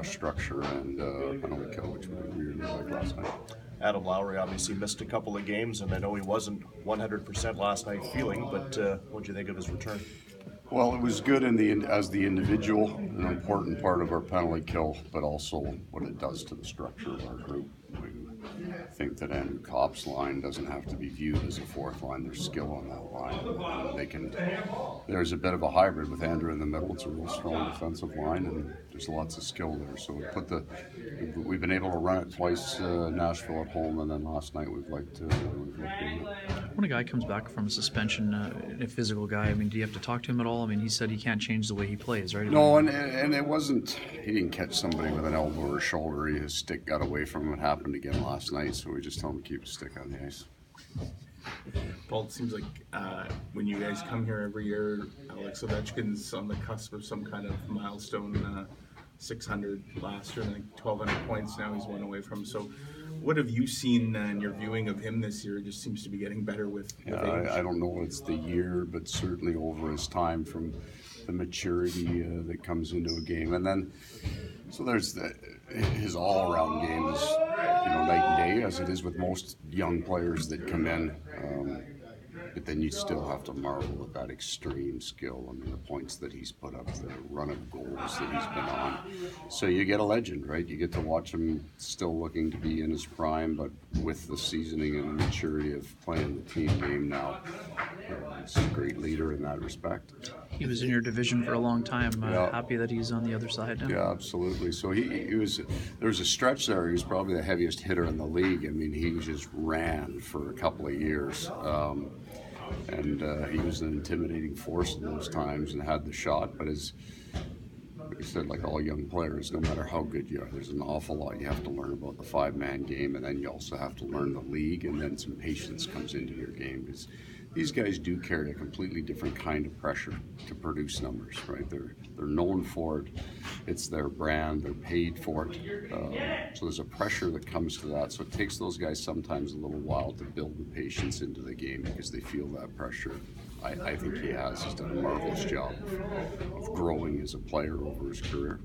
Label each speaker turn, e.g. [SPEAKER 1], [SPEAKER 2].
[SPEAKER 1] rush structure and penalty kill, which we really liked last night.
[SPEAKER 2] Adam Lowry obviously missed a couple of games, and I know he wasn't 100% last night feeling, but what do you think of his return?
[SPEAKER 1] Well, it was good as the individual, an important part of our penalty kill, but also what it does to the structure of our group. We think that Andrew Kopp's line doesn't have to be viewed as a fourth line. There's skill on that line. There's a bit of a hybrid with Andrew in the middle. It's a real strong defensive line, and there's lots of skill there. So we've been able to run it twice, Nashville at home, and then last night we've looked good.
[SPEAKER 3] When a guy comes back from a suspension, a physical guy, I mean, do you have to talk to him at all? I mean, he said he can't change the way he plays, right?
[SPEAKER 1] No, and it wasn't, he didn't catch somebody with an elbow or a shoulder. His stick got away from him. It happened again last night, so we just told him to keep his stick on the ice.
[SPEAKER 4] Paul, it seems like when you guys come here every year, Alex Ovechkin's on the cusp of some kind of milestone, 600 last year, I think 1,200 points now he's one away from. So what have you seen in your viewing of him this year? It just seems to be getting better with age.
[SPEAKER 1] I don't know if it's the year, but certainly over his time, from the maturity that comes into a game. And then, so there's his all-around game is, night and day, as it is with most young players that come in. But then you still have to marvel at that extreme skill. I mean, the points that he's put up, the run of goals that he's been on. So you get a legend, right? You get to watch him still looking to be in his prime, but with the seasoning and the maturity of playing the team game now. He's a great leader in that respect.
[SPEAKER 3] He was in your division for a long time. Happy that he's on the other side now.
[SPEAKER 1] Yeah, absolutely. So he was. There was a stretch there. He was probably the heaviest hitter in the league. I mean, he just ran for a couple of years. And he was an intimidating force in those times and had the shot. But as I said, like all young players, no matter how good you are, there's an awful lot you have to learn about the five-man game, and then you also have to learn the league, and then some patience comes into your game, because these guys do carry a completely different kind of pressure to produce numbers, right? They're known for it. It's their brand. They're paid for it. So there's a pressure that comes to that. So it takes those guys sometimes a little while to build the patience into the game because they feel that pressure. I think he has. He's done a marvelous job of growing as a player over his career.